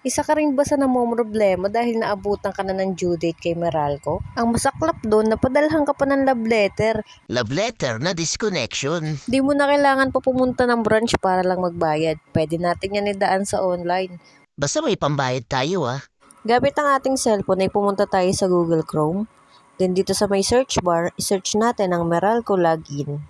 Isa ka rin ba sa namomroblema dahil naabutan ka na ng due date kay Meralco? Ang masaklap doon, napadalhan ka pa ng love letter. Love letter na disconnection. Di mo na kailangan pa pumunta ng branch para lang magbayad. Pwede natin yan idaan sa online. Basta may pambayad tayo Gamit ang ating cellphone ay pumunta tayo sa Google Chrome. Then dito sa may search bar, isearch natin ang Meralco login.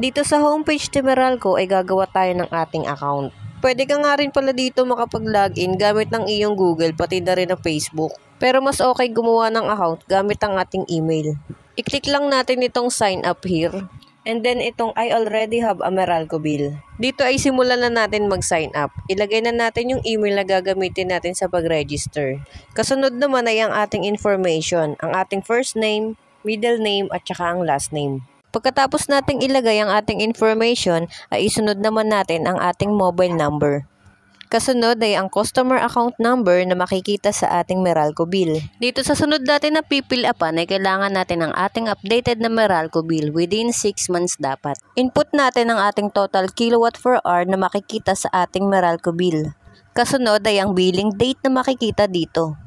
Dito sa homepage ni Meralco ay gagawa tayo ng ating account. Pwede ka nga rin pala dito makapag-login gamit ng iyong Google pati na rin ang Facebook. Pero mas okay gumawa ng account gamit ang ating email. I-click lang natin itong sign up here. And then itong I already have a Meralco bill. Dito ay simulan na natin mag-sign up. Ilagay na natin yung email na gagamitin natin sa pag-register. Kasunod naman ay ang ating information. Ang ating first name, middle name at saka ang last name. Pagkatapos nating ilagay ang ating information, ay isunod naman natin ang ating mobile number. Kasunod ay ang customer account number na makikita sa ating Meralco bill. Dito sa sunod natin na pipil-upan ay kailangan natin ang ating updated na Meralco bill within 6 months dapat. Input natin ang ating total kilowatt per hour na makikita sa ating Meralco bill. Kasunod ay ang billing date na makikita dito.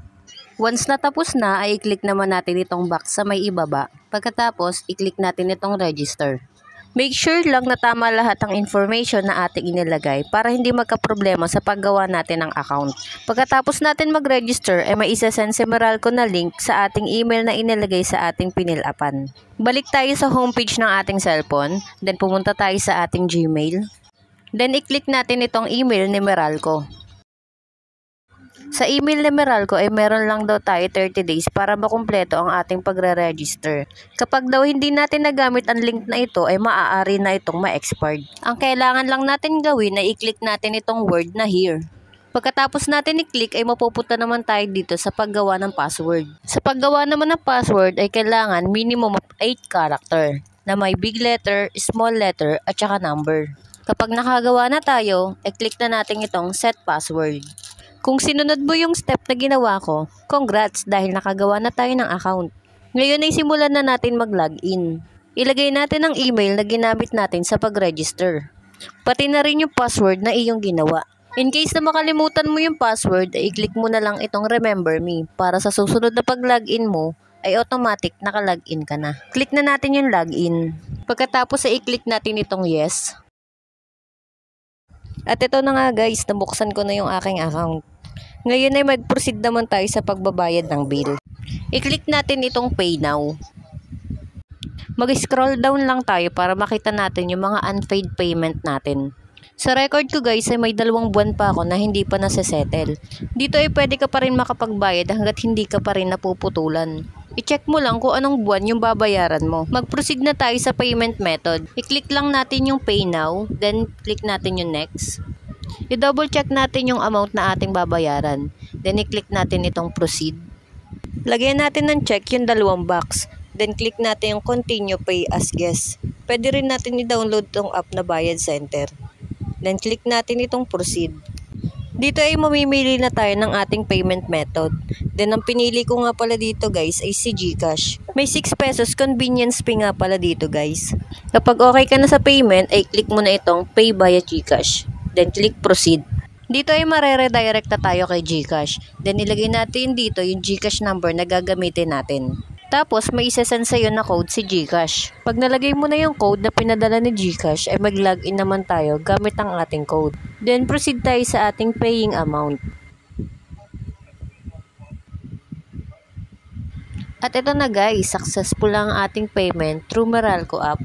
Once natapos na ay i-click naman natin itong box sa may ibaba. Pagkatapos, i-click natin itong register. Make sure lang na tama lahat ang information na ating inilagay para hindi magka-problema sa paggawa natin ng account. Pagkatapos natin mag-register ay may isa-send si Meralco na link sa ating email na inilagay sa ating pinil-upan. Balik tayo sa homepage ng ating cellphone, then pumunta tayo sa ating Gmail. Then i-click natin itong email ni Meralco. Sa email ni Meralco ay meron lang daw tayo 30 days para makumpleto ang ating pagre-register. Kapag daw hindi natin nagamit ang link na ito ay maaari na itong ma-expired. Ang kailangan lang natin gawin ay i-click natin itong word na here. Pagkatapos natin i-click ay mapupunta naman tayo dito sa paggawa ng password. Sa paggawa naman ng password ay kailangan minimum of 8 character na may big letter, small letter at saka number. Kapag nakagawa na tayo, i-click na natin itong set password. Kung sinunod mo yung step na ginawa ko, congrats dahil nakagawa na tayo ng account. Ngayon ay simulan na natin mag-login. Ilagay natin ang email na ginamit natin sa pag-register. Pati na rin yung password na iyong ginawa. In case na makalimutan mo yung password, ay i-click mo na lang itong remember me para sa susunod na pag-login mo ay automatic naka-login ka na. Click na natin yung login. Pagkatapos ay i-click natin itong yes. At ito na nga guys, nabuksan ko na yung aking account. Ngayon ay mag-proceed naman tayo sa pagbabayad ng bill. I-click natin itong pay now. Mag-scroll down lang tayo para makita natin yung mga unpaid payment natin. Sa record ko guys ay may 2 buwan pa ako na hindi pa nasa-settle. Dito ay pwede ka pa rin makapagbayad hanggat hindi ka pa rin napuputulan. I-check mo lang kung anong buwan yung babayaran mo. Mag-proceed na tayo sa payment method. I-click lang natin yung pay now, then click natin yung next. I-double check natin yung amount na ating babayaran. Then i-click natin itong proceed. Lagyan natin ng check yung 2 box. Then click natin yung continue pay as guest. Pwede rin natin i-download tong app na Bayad Center. Then click natin itong proceed. Dito ay mamimili na tayo ng ating payment method. Then ang pinili ko nga pala dito guys ay si GCash. May 6 pesos convenience fee nga pala dito guys. Kapag okay ka na sa payment ay click mo na itong pay via GCash. Then click proceed. Dito ay mareredirect na tayo kay GCash. Then ilagay natin dito yung GCash number na gagamitin natin. Tapos may isasend sa'yo na code si GCash. Pag nalagay mo na yung code na pinadala ni GCash ay mag-login naman tayo gamit ang ating code. Then proceed tayo sa ating paying amount. At ito na guys, successful ang ating payment through Meralco app.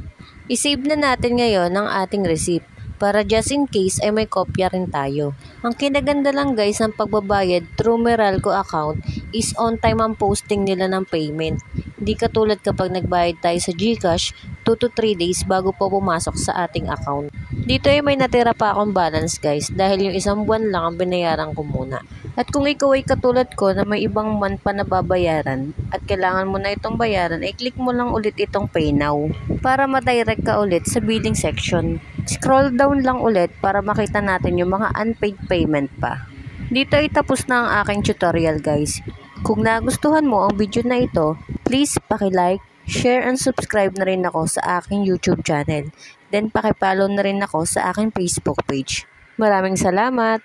I-save na natin ngayon ang ating receipt para just in case ay may kopya rin tayo. Ang kinaganda lang guys ng pagbabayad through Meralco account is on time ang posting nila ng payment. Hindi katulad kapag nagbayad tayo sa GCash, 2 to 3 days bago po pumasok sa ating account. Dito ay may natira pa akong balance guys dahil yung 1 buwan lang ang binayaran ko muna. At kung ikaw ay katulad ko na may ibang month pa na babayaran at kailangan mo na itong bayaran, ay click mo lang ulit itong pay now para ma-direct ka ulit sa billing section. Scroll down lang ulit para makita natin yung mga unpaid payment pa. Dito ay tapos na ang aking tutorial guys. Kung nagustuhan mo ang video na ito, please paki-like, share and subscribe na rin ako sa aking YouTube channel. Then paki-follow na rin ako sa aking Facebook page. Maraming salamat!